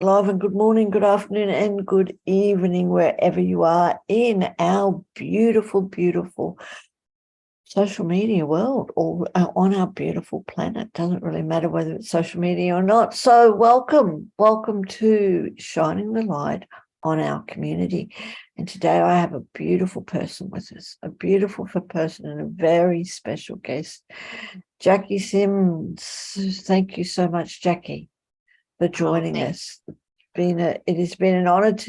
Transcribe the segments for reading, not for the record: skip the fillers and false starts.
Love and good morning, good afternoon, and good evening, wherever you are in our beautiful, beautiful social media world or on our beautiful planet. Doesn't really matter whether it's social media or not. So welcome to Shining the Light on our community. And today I have a beautiful person with us, a beautiful person and a very special guest, Jackie Simmons. Thank you so much, Jackie, for joining us. It has been an honor it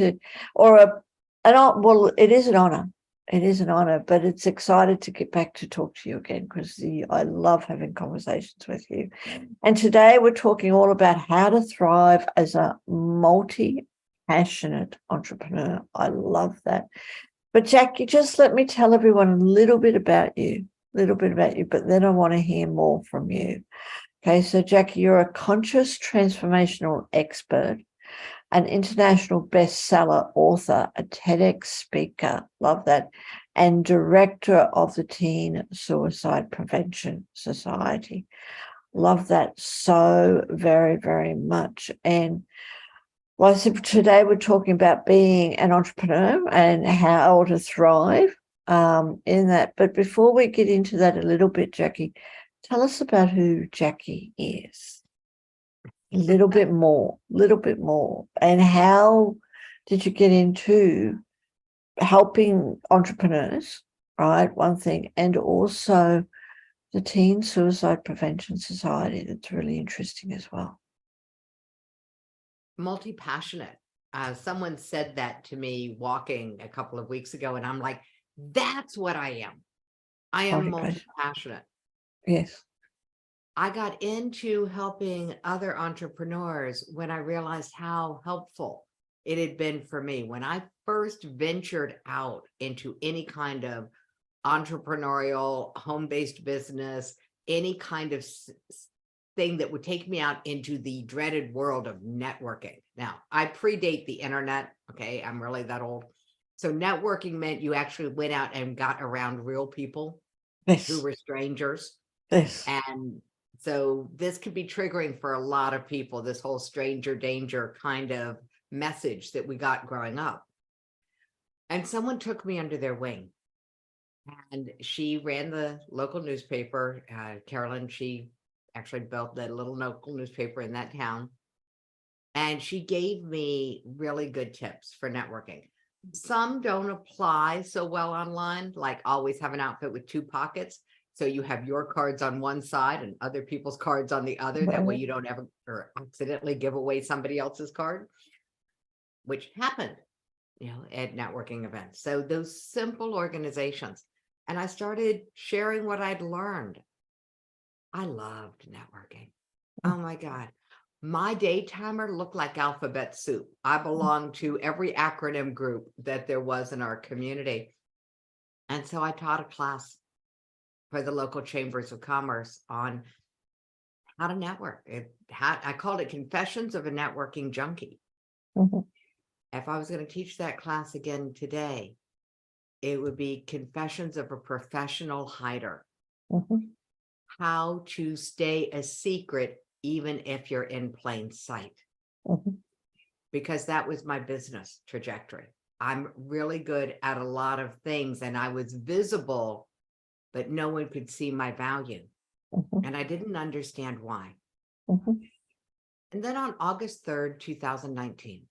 is an honor. It is an honor, but it's excited to get back to talk to you again because I love having conversations with you. And today we're talking all about how to thrive as a multi-passionate entrepreneur. I love that. But Jackie, just let me tell everyone a little bit about you, but then I want to hear more from you. Okay, so Jackie, you're a conscious transformational expert, an international bestseller author, a TEDx speaker, love that, and director of the Teen Suicide Prevention Society. Love that so very, very much. And well, so today we're talking about being an entrepreneur and how to thrive in that. But before we get into that a little bit, Jackie, tell us about who Jackie is. A little bit more. And how did you get into helping entrepreneurs, right? One thing, and also the Teen Suicide Prevention Society. That's really interesting as well. Multi-passionate. Someone said that to me walking a couple of weeks ago, and I'm like, that's what I am. I am multi-passionate. Yes. I got into helping other entrepreneurs when I realized how helpful it had been for me. When I first ventured out into any kind of entrepreneurial, home-based business, any kind of thing that would take me out into the dreaded world of networking. Now, I predate the internet. Okay, I'm really that old. So networking meant you actually went out and got around real people who were strangers. And so this could be triggering for a lot of people, this whole stranger danger kind of message that we got growing up. And someone took me under their wing. And she ran the local newspaper. Carolyn, she actually built the little local newspaper in that town. And she gave me really good tips for networking. Some don't apply so well online, like always have an outfit with two pockets. So you have your cards on one side and other people's cards on the other. That way you don't ever or accidentally give away somebody else's card, which happened, at networking events. So those simple organizations. And I started sharing what I'd learned. I loved networking. Oh my God. My day timer looked like alphabet soup. I belonged to every acronym group that there was in our community. And so I taught a class for the local chambers of commerce on how to network. I called it Confessions of a Networking Junkie. If I was going to teach that class again today, it would be Confessions of a Professional Hider. How to stay a secret even if you're in plain sight. Because that was my business trajectory. I'm really good at a lot of things, and I was visible, but no one could see my value. And I didn't understand why. And then on August 3rd, 2019,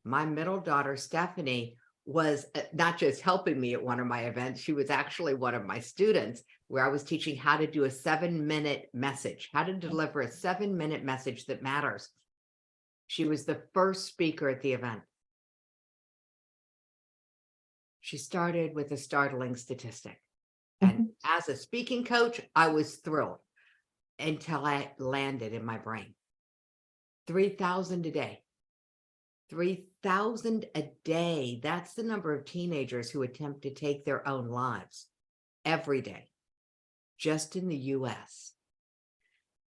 my middle daughter, Stephanie, was not just helping me at one of my events, she was actually one of my students where I was teaching how to do a 7-minute message, how to deliver a 7-minute message that matters. She was the first speaker at the event. She started with a startling statistic. And as a speaking coach, I was thrilled until I landed in my brain. 3,000 a day. 3,000 a day. That's the number of teenagers who attempt to take their own lives every day, just in the US.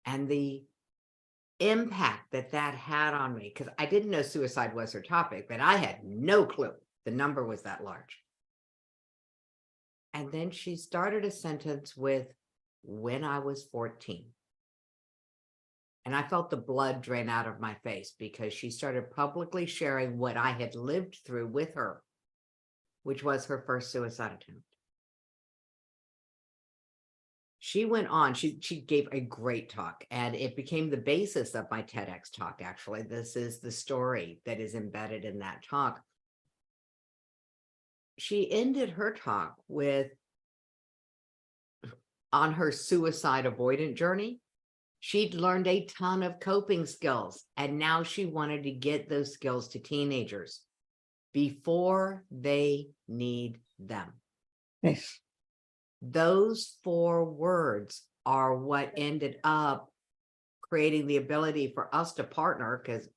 And the impact that had on me, because I didn't know suicide was her topic, but I had no clue the number was that large. And then she started a sentence with, when I was 14. And I felt the blood drain out of my face because she started publicly sharing what I had lived through with her, which was her first suicide attempt. She went on, she gave a great talk, and it became the basis of my TEDx talk. Actually, this is the story that is embedded in that talk. She ended her talk with, on her suicide avoidant journey, she'd learned a ton of coping skills, and now she wanted to get those skills to teenagers before they need them. Yes. Those 4 words are what ended up creating the ability for us to partner, because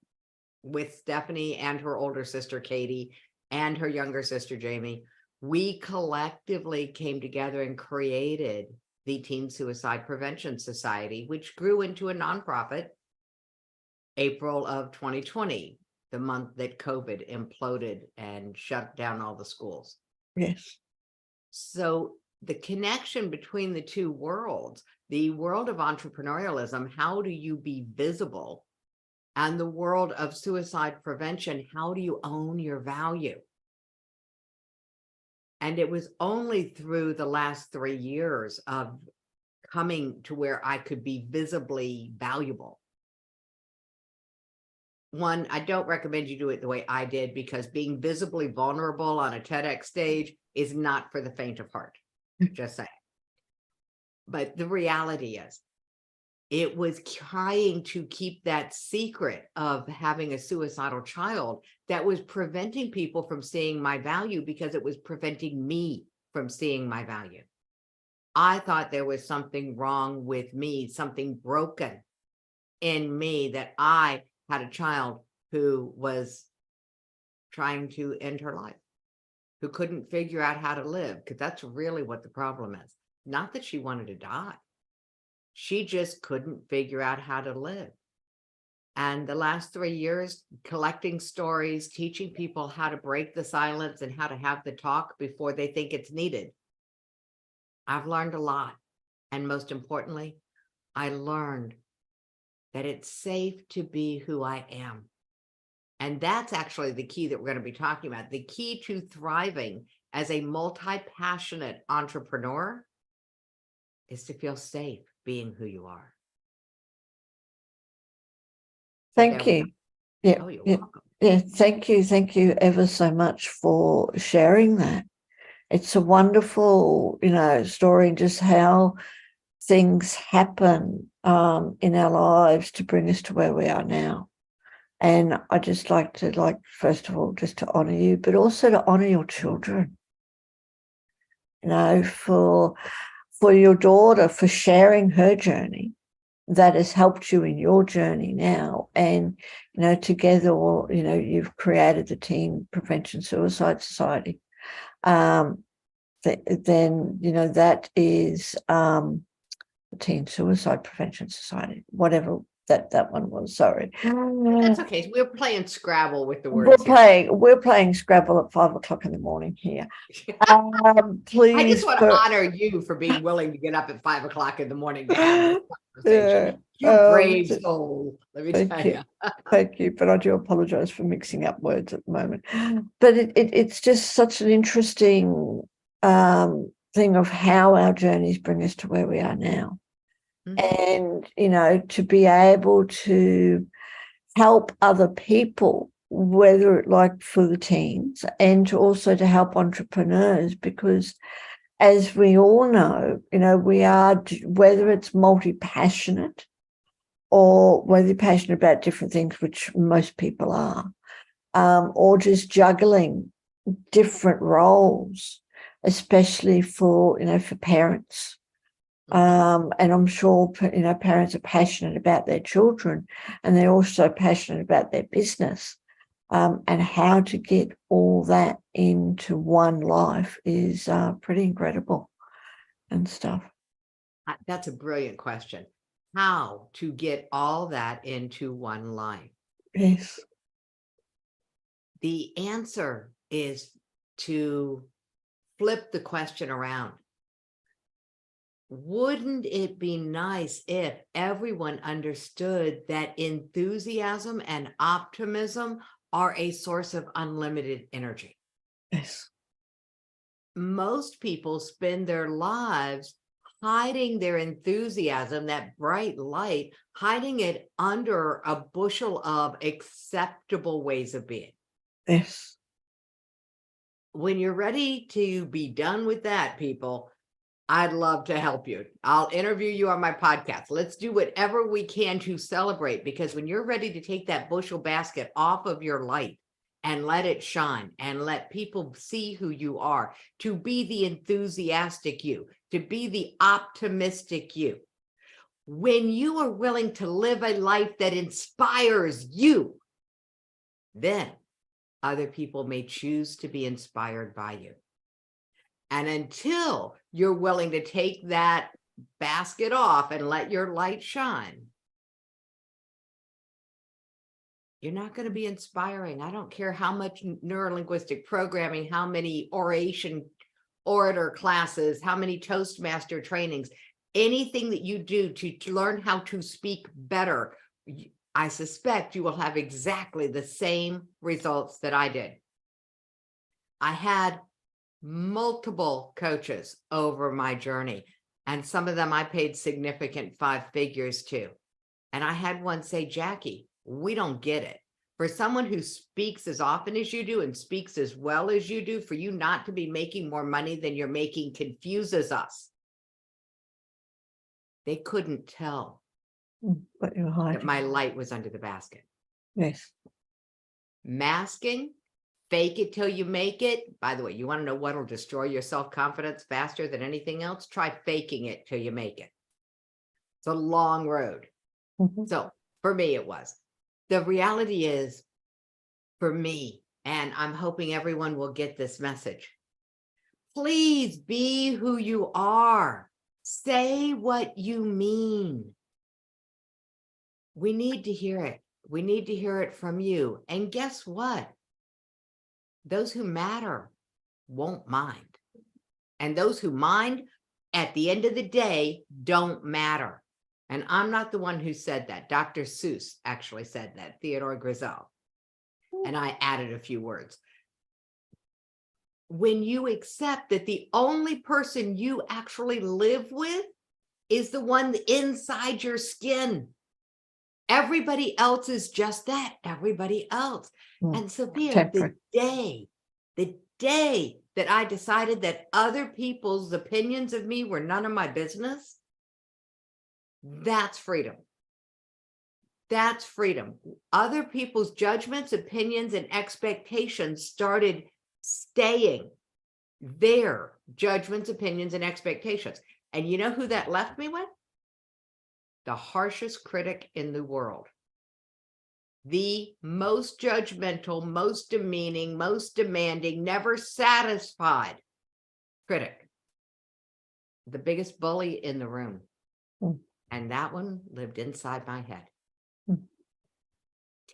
with Stephanie and her older sister, Katie, and her younger sister, Jamie, we collectively came together and created the Teen Suicide Prevention Society, which grew into a nonprofit April of 2020, the month that COVID imploded and shut down all the schools. Yes. So the connection between the 2 worlds, the world of entrepreneurialism, how do you be visible? And the world of suicide prevention, how do you own your value? And it was only through the last 3 years of coming to where I could be visibly valuable. One, I don't recommend you do it the way I did, because being visibly vulnerable on a TEDx stage is not for the faint of heart. Just saying. But the reality is, it was trying to keep that secret of having a suicidal child that was preventing people from seeing my value, because it was preventing me from seeing my value. I thought there was something wrong with me, something broken in me, that I had a child who was trying to end her life, who couldn't figure out how to live, because that's really what the problem is. Not that she wanted to die. She just couldn't figure out how to live. And the last 3 years, collecting stories, teaching people how to break the silence and how to have the talk before they think it's needed, I've learned a lot. And most importantly, I learned that it's safe to be who I am. And that's actually the key that we're going to be talking about. The key to thriving as a multi-passionate entrepreneur is to feel safe being who you are. So Thank you. Yeah. Oh, you're Yeah. welcome. Yeah. Thank you. Thank you ever so much for sharing that. It's a wonderful, story, just how things happen in our lives to bring us to where we are now. And I just like to, first of all, just to honor you, but also to honor your children, for your daughter, for sharing her journey that has helped you in your journey now. And, together, you've created the Teen Prevention Suicide Society. Then, that is the Teen Suicide Prevention Society, whatever that one was. Sorry. That's okay. We're playing Scrabble with the words. We're playing Scrabble at 5 o'clock in the morning here. Please. I just want to honor you for being willing to get up at 5 o'clock in the morning to have this conversation. You brave soul, let me tell you. Thank you, but I do apologize for mixing up words at the moment. But it's just such an interesting thing of how our journeys bring us to where we are now. And, to be able to help other people, whether for the teens, and also to help entrepreneurs, because as we all know, we are, whether it's multi-passionate or whether you're passionate about different things, which most people are, or just juggling different roles, especially for parents. And I'm sure, parents are passionate about their children, and they're also passionate about their business. And how to get all that into one life is pretty incredible and stuff. That's a brilliant question. How to get all that into one life? Yes. The answer is to flip the question around. wouldn't it be nice if everyone understood that enthusiasm and optimism are a source of unlimited energy? Yes. Most people spend their lives hiding their enthusiasm, that bright light, hiding it under a bushel of acceptable ways of being. Yes. When you're ready to be done with that, people, I'd love to help you. I'll interview you on my podcast. Let's do whatever we can to celebrate, because when you're ready to take that bushel basket off of your light and let it shine and let people see who you are, to be the enthusiastic you, to be the optimistic you, when you are willing to live a life that inspires you, then other people may choose to be inspired by you. And until you're willing to take that basket off and let your light shine, you're not going to be inspiring. I don't care how much neurolinguistic programming, how many orator classes, how many Toastmaster trainings, anything that you do to learn how to speak better, I suspect you will have exactly the same results that I did. I had multiple coaches over my journey, and some of them I paid significant 5 figures to. And I had one say, Jackie, we don't get it. For someone who speaks as often as you do and speaks as well as you do, for you not to be making more money than you're making confuses us. They couldn't tell But you're that hiding. my light was under the basket. Yes. Masking, fake it till you make it. By the way, you want to know what will destroy your self-confidence faster than anything else? Try faking it till you make it. It's a long road. Mhm. So for me, it was. The reality is, for me, and I'm hoping everyone will get this message, please be who you are. Say what you mean. We need to hear it. We need to hear it from you. And guess what? Those who matter won't mind. And those who mind, at the end of the day, don't matter. And I'm not the one who said that. Dr. Seuss actually said that, Theodore Grizel. And I added a few words. When you accept that the only person you actually live with is the one inside your skin. Everybody else is just that, everybody else. And Sophia, the day that I decided that other people's opinions of me were none of my business, that's freedom. That's freedom. Other people's judgments, opinions, and expectations started staying their judgments, opinions, and expectations. And you know who that left me with? The harshest critic in the world. The most judgmental, most demeaning, most demanding, never satisfied critic. The biggest bully in the room. And that one lived inside my head.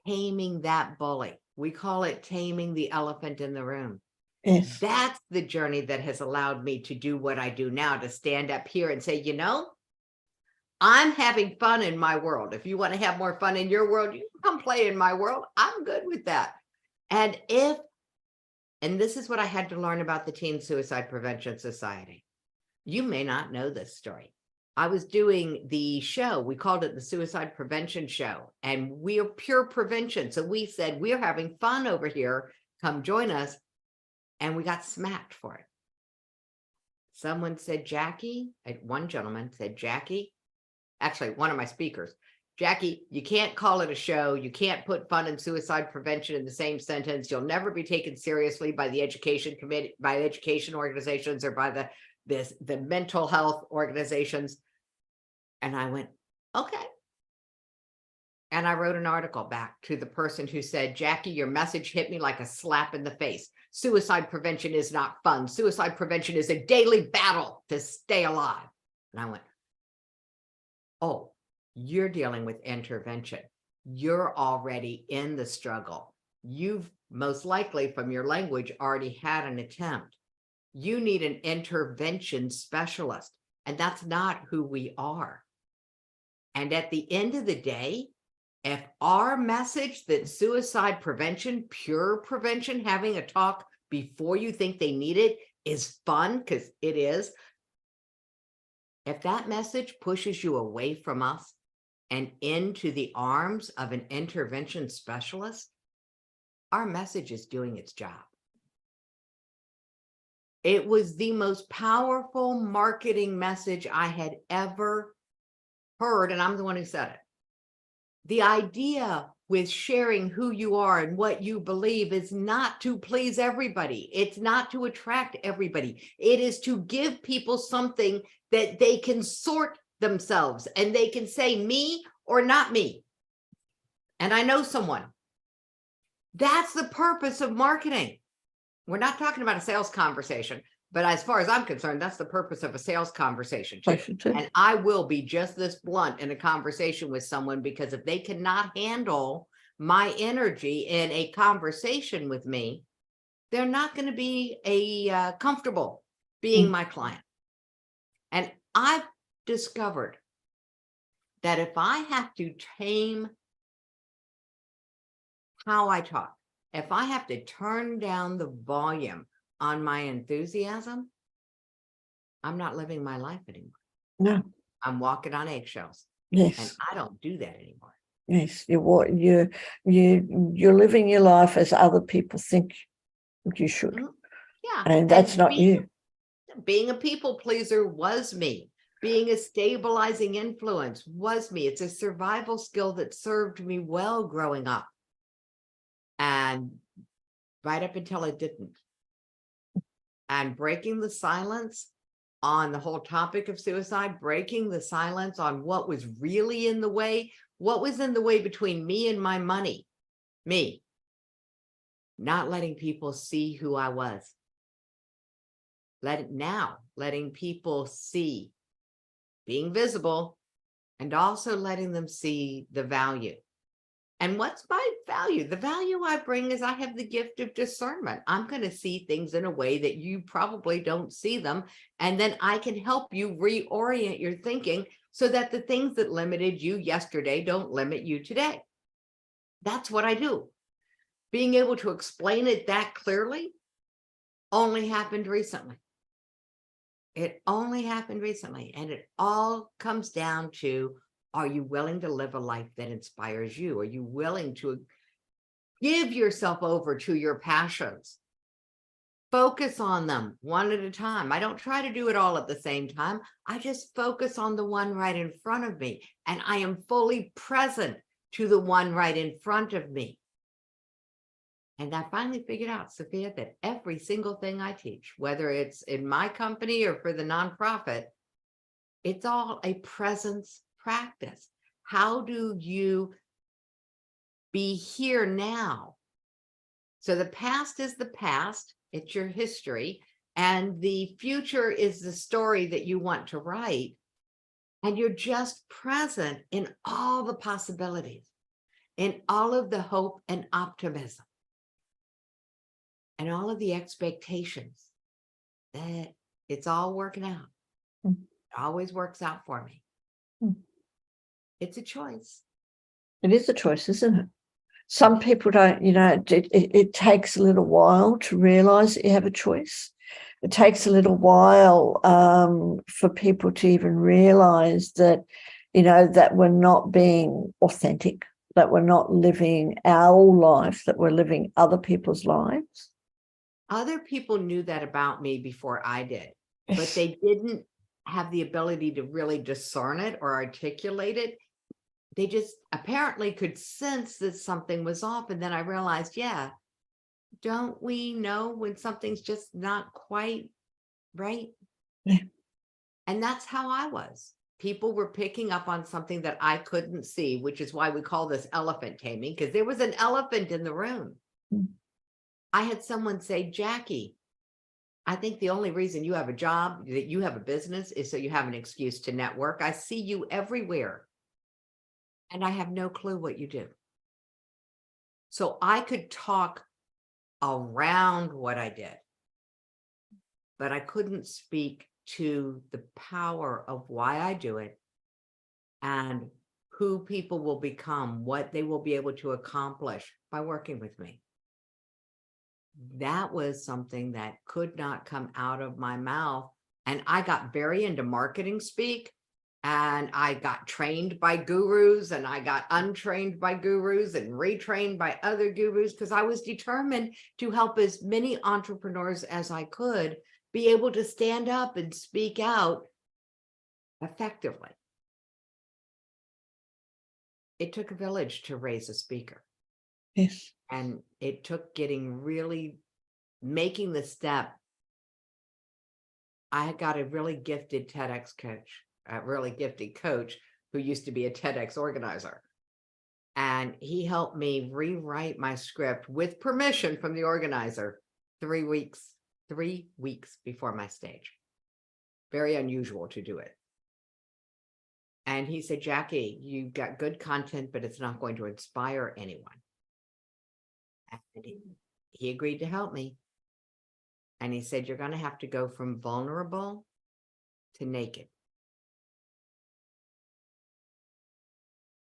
Taming that bully. We call it taming the elephant in the room. Yes. That's the journey that has allowed me to do what I do now, to stand up here and say, you know, I'm having fun in my world. If you want to have more fun in your world, you come play in my world. I'm good with that. And this is what I had to learn about the Teen Suicide Prevention Society. You may not know this story. I was doing the show. We called it the Suicide Prevention Show, and we're pure prevention. So we said, we're having fun over here. Come join us. And we got smacked for it. Someone said, Jackie, one gentleman said, Jackie, actually one of my speakers, Jackie, you can't call it a show. You can't put fun and suicide prevention in the same sentence. You'll never be taken seriously by the education committee, by education organizations, or by the mental health organizations. And I went, okay. And I wrote an article back to the person who said, Jackie, your message hit me like a slap in the face. Suicide prevention is not fun. Suicide prevention is a daily battle to stay alive. And I went, oh, you're dealing with intervention. You're already in the struggle. You've most likely, from your language, already had an attempt. You need an intervention specialist. And that's not who we are. And at the end of the day, if our message that suicide prevention, pure prevention, having a talk before you think they need it is fun, because it is. If that message pushes you away from us and into the arms of an intervention specialist, our message is doing its job. It was the most powerful marketing message I had ever heard, and I'm the one who said it. The idea with sharing who you are and what you believe is not to please everybody. It's not to attract everybody. It is to give people something that they can sort themselves and they can say me or not me. And I know someone. That's the purpose of marketing. We're not talking about a sales conversation, but as far as I'm concerned, that's the purpose of a sales conversation too. And I will be just this blunt in a conversation with someone, because if they cannot handle my energy in a conversation with me, they're not going to be comfortable being my client. And I've discovered that if I have to tame how I talk, if I have to turn down the volume on my enthusiasm, I'm not living my life anymore. No. I'm walking on eggshells. Yes. And I don't do that anymore. Yes. You're living your life as other people think you should. Yeah. And that's not you. Being a people pleaser was me. Being a stabilizing influence was me. It's a survival skill that served me well growing up. And right up until it didn't. And breaking the silence on the whole topic of suicide, breaking the silence on what was really in the way, what was in the way between me and my money, me, not letting people see who I was. Letting people see, being visible, and also letting them see the value. And what's my value? The value I bring is I have the gift of discernment. I'm going to see things in a way that you probably don't see them. And then I can help you reorient your thinking so that the things that limited you yesterday don't limit you today. That's what I do. Being able to explain it that clearly only happened recently. It only happened recently. And it all comes down to, are you willing to live a life that inspires you? Are you willing to give yourself over to your passions? Focus on them one at a time. I don't try to do it all at the same time. I just focus on the one right in front of me. And I am fully present to the one right in front of me. And I finally figured out, Sophia, that every single thing I teach, whether it's in my company or for the nonprofit, it's all a presence practice. How do you be here now? So the past is the past, it's your history, and the future is the story that you want to write. And you're just present in all the possibilities, in all of the hope and optimism, and all of the expectations that it's all working out. It always works out for me. It's a choice. It is a choice, isn't it? Some people don't, it takes a little while to realize that you have a choice. It takes a little while for people to even realize that, that we're not being authentic, that we're not living our life, that we're living other people's lives. Other people knew that about me before I did, but they didn't have the ability to really discern it or articulate it. They just apparently could sense that something was off. And then I realized, don't we know when something's just not quite right? Yeah. And that's how I was. People were picking up on something that I couldn't see, which is why we call this elephant taming, because there was an elephant in the room. I had someone say, Jackie, I think the only reason you have a job, that you have a business, is so you have an excuse to network. I see you everywhere. And I have no clue what you do. So I could talk around what I did, but I couldn't speak to the power of why I do it and who people will become, what they will be able to accomplish by working with me. That was something that could not come out of my mouth. And I got very into marketing speak, and I got trained by gurus, and I got untrained by gurus and retrained by other gurus, because I was determined to help as many entrepreneurs as I could be able to stand up and speak out effectively. It took a village to raise a speaker. Yes. And it took making the step. I got a really gifted TEDx coach, a really gifted coach who used to be a TEDx organizer. And he helped me rewrite my script with permission from the organizer 3 weeks before my stage. Very unusual to do it. And he said, Jackie, you've got good content, but it's not going to inspire anyone. And he agreed to help me. And he said, you're going to have to go from vulnerable to naked.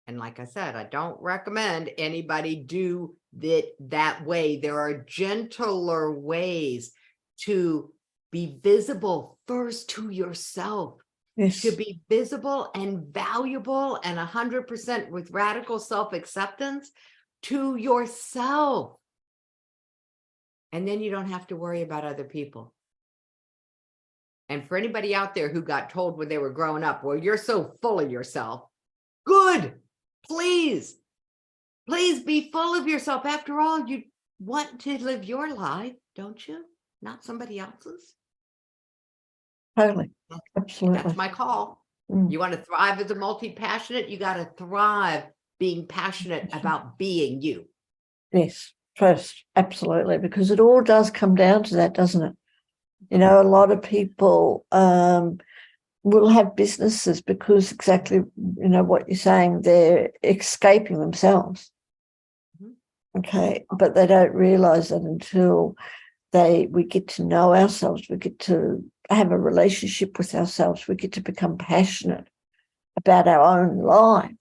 And like I said, I don't recommend anybody do it that way. There are gentler ways to be visible first to yourself. Yes. To be visible and valuable and 100% with radical self-acceptance to yourself. And then you don't have to worry about other people. And for anybody out there who got told when they were growing up, well, you're so full of yourself. Good. Please be full of yourself. After all, you want to live your life, don't you? Not somebody else's. Totally. Absolutely. That's my call. You want to thrive as a multi-passionate, you got to thrive being passionate about being you. Yes, first, absolutely, because it all does come down to that, doesn't it? You know, a lot of people will have businesses because exactly, you know, what you're saying, they're escaping themselves. Okay, but they don't realize that until we get to know ourselves, we get to have a relationship with ourselves, we get to become passionate about our own life.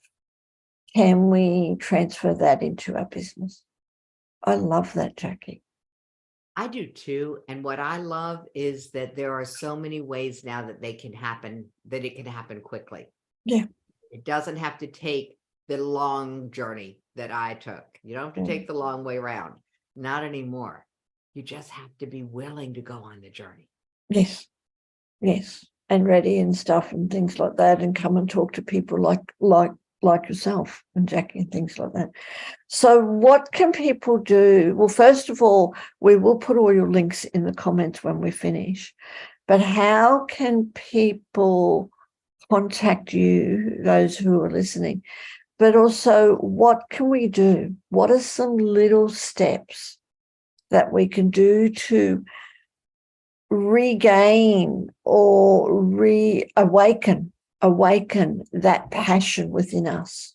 Can we transfer that into our business? I love that, Jackie. I do too. And what I love is that there are so many ways now that it can happen quickly. Yeah. It doesn't have to take the long journey that I took. You don't have to take the long way around. Not anymore. You just have to be willing to go on the journey. Yes. Yes. And ready and stuff and things like that, and come and talk to people like yourself and Jackie and things like that. So what can people do? Well, first of all, we will put all your links in the comments when we finish. But how can people contact you, those who are listening? But also, what can we do? What are some little steps that we can do to regain or awaken that passion within us?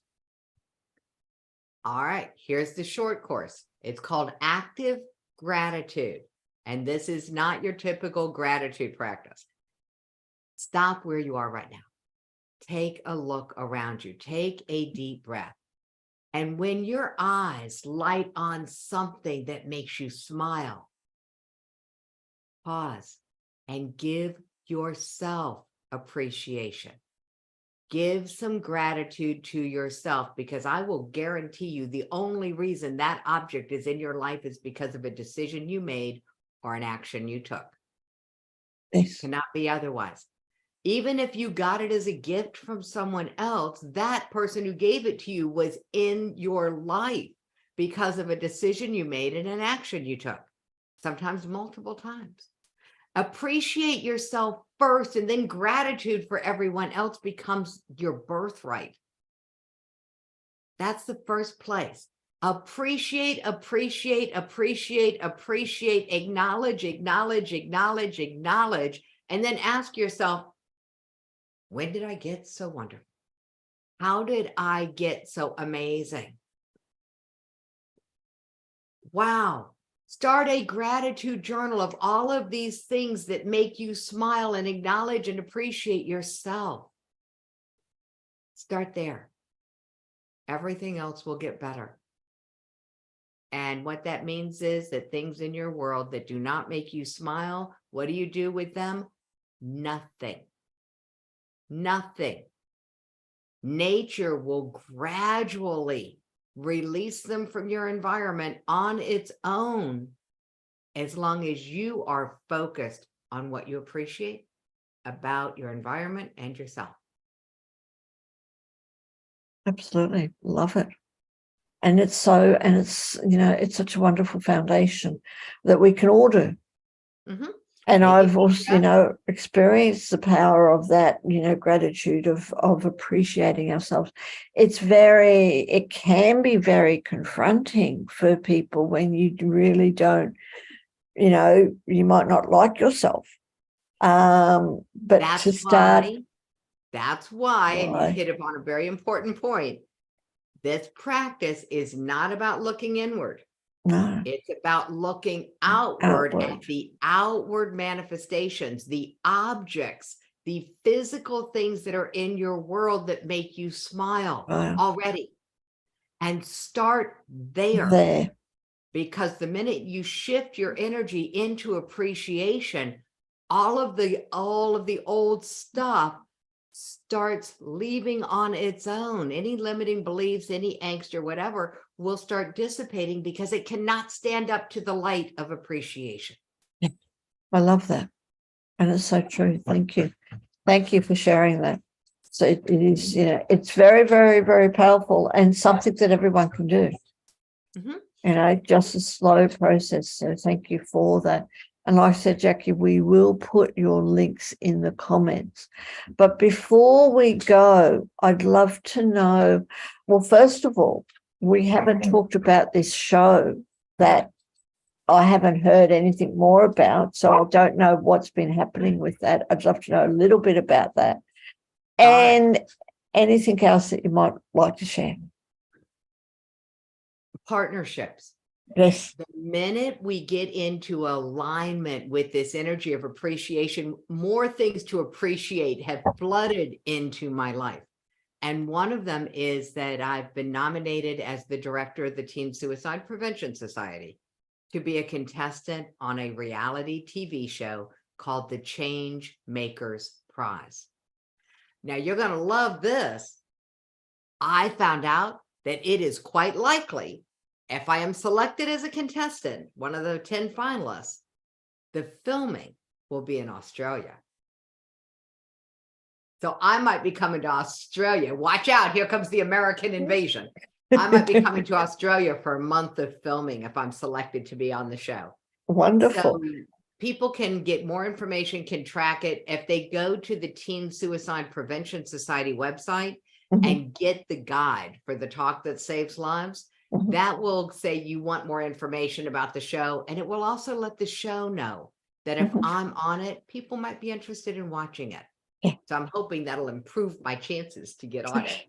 All right, here's the short course. It's called Active Gratitude. And this is not your typical gratitude practice. Stop where you are right now. Take a look around you. Take a deep breath. And when your eyes light on something that makes you smile, pause and give yourself appreciation. Give some gratitude to yourself, because I will guarantee you the only reason that object is in your life is because of a decision you made or an action you took. Yes. It cannot be otherwise. Even if you got it as a gift from someone else, that person who gave it to you was in your life because of a decision you made and an action you took, sometimes multiple times. Appreciate yourself first, and then gratitude for everyone else becomes your birthright. That's the first place. Appreciate, acknowledge, and then ask yourself, when did I get so wonderful? How did I get so amazing? Wow, Start a gratitude journal of all of these things that make you smile and acknowledge and appreciate yourself. Start there. Everything else will get better. And what that means is that things in your world that do not make you smile, what do you do with them? Nothing. Nothing. Nature will gradually release them from your environment on its own, as long as you are focused on what you appreciate about your environment and yourself. Absolutely. Love it. And it's it's such a wonderful foundation that we can all do. Mm-hmm. And I've also, experienced the power of that, gratitude of appreciating ourselves. It can be very confronting for people when you really don't, you might not like yourself. But that's why, and you hit upon a very important point. This practice is not about looking inward. No. It's about looking outward at the outward manifestations, the objects, the physical things that are in your world that make you smile already. And start there. Because the minute you shift your energy into appreciation, all of the old stuff starts leaving on its own. Any limiting beliefs, any angst or whatever will start dissipating because it cannot stand up to the light of appreciation. Yeah, I love that. And it's so true. Thank you. Thank you for sharing that. So it is, it's very, very, very powerful and something that everyone can do. Mm-hmm. Just a slow process. So thank you for that. And like I said, Jackie, we will put your links in the comments. But before we go, I'd love to know, well, first of all, we haven't talked about this show that I haven't heard anything more about. So I don't know what's been happening with that. I'd love to know a little bit about that. And anything else that you might like to share. Partnerships. Yes. The minute we get into alignment with this energy of appreciation, more things to appreciate have flooded into my life. And one of them is that I've been nominated as the director of the Teen Suicide Prevention Society to be a contestant on a reality TV show called the Change Makers Prize. Now, you're going to love this. I found out that it is quite likely, if I am selected as a contestant, one of the 10 finalists, the filming will be in Australia. So I might be coming to Australia. Watch out, here comes the American invasion. I might be coming to Australia for a month of filming if I'm selected to be on the show. Wonderful. So people can get more information, can track it. If they go to the Teen Suicide Prevention Society website and get the guide for the Talk That Saves Lives, that will say you want more information about the show. And it will also let the show know that if I'm on it, people might be interested in watching it. Yeah. So I'm hoping that'll improve my chances to get on it.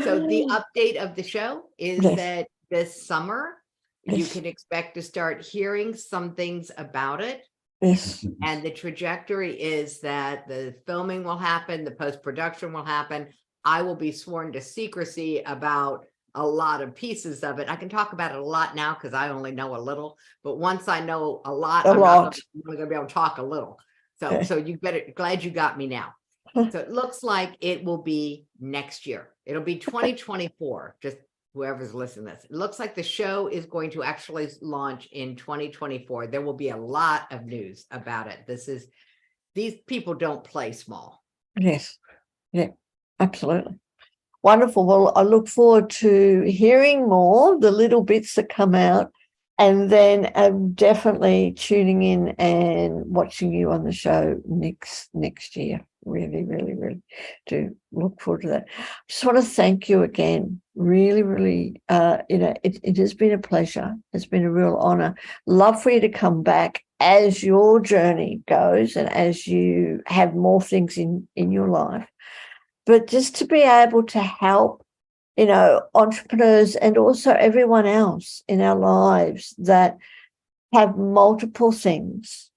So the update of the show is that this summer, you can expect to start hearing some things about it. Yes. And the trajectory is that the filming will happen, the post-production will happen. I will be sworn to secrecy about a lot of pieces of it. I can talk about it a lot now because I only know a little, but once I know a lot, I'm not going to be able to talk a little. So you better, glad you got me now. So it looks like it will be next year. It'll be 2024, just whoever's listening to this. It looks like the show is going to actually launch in 2024. There will be a lot of news about it. These people don't play small. Yes. Yeah, absolutely. Wonderful. Well, I look forward to hearing more, the little bits that come out, and then definitely tuning in and watching you on the show next year. Really, really, really do look forward to that. Just want to thank you again. Really, really, it has been a pleasure. It's been a real honor. Love for you to come back as your journey goes and as you have more things in your life. But just to be able to help you know, entrepreneurs and also everyone else in our lives that have multiple things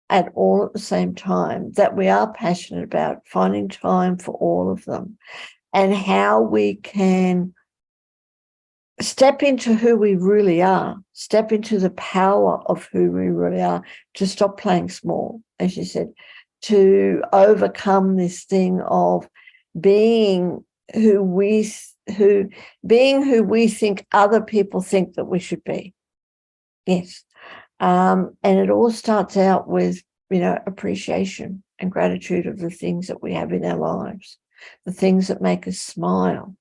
at all at the same time that we are passionate about, finding time for all of them, and how we can step into who we really are, step into the power of who we really are, to stop playing small, as you said, to overcome this thing of being who we think other people think that we should be. Yes. And it all starts out with, you know, appreciation and gratitude of the things that we have in our lives, the things that make us smile.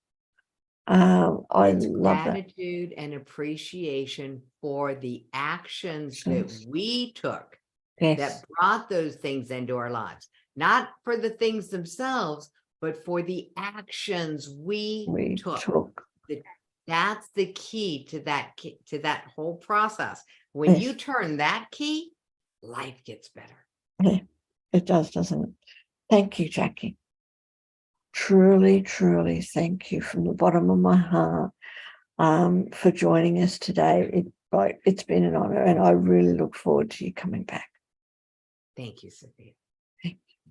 I It's love that. gratitude and appreciation for the actions that Yes. we took Yes. that brought those things into our lives, not for the things themselves, but for the actions we took. That's the key to that whole process. When Yes. you turn that key, life gets better. Yeah, it does, doesn't it? Thank you, Jackie. Truly, truly thank you from the bottom of my heart for joining us today. It's been an honor, and I really look forward to you coming back. Thank you, Sophia. Thank you.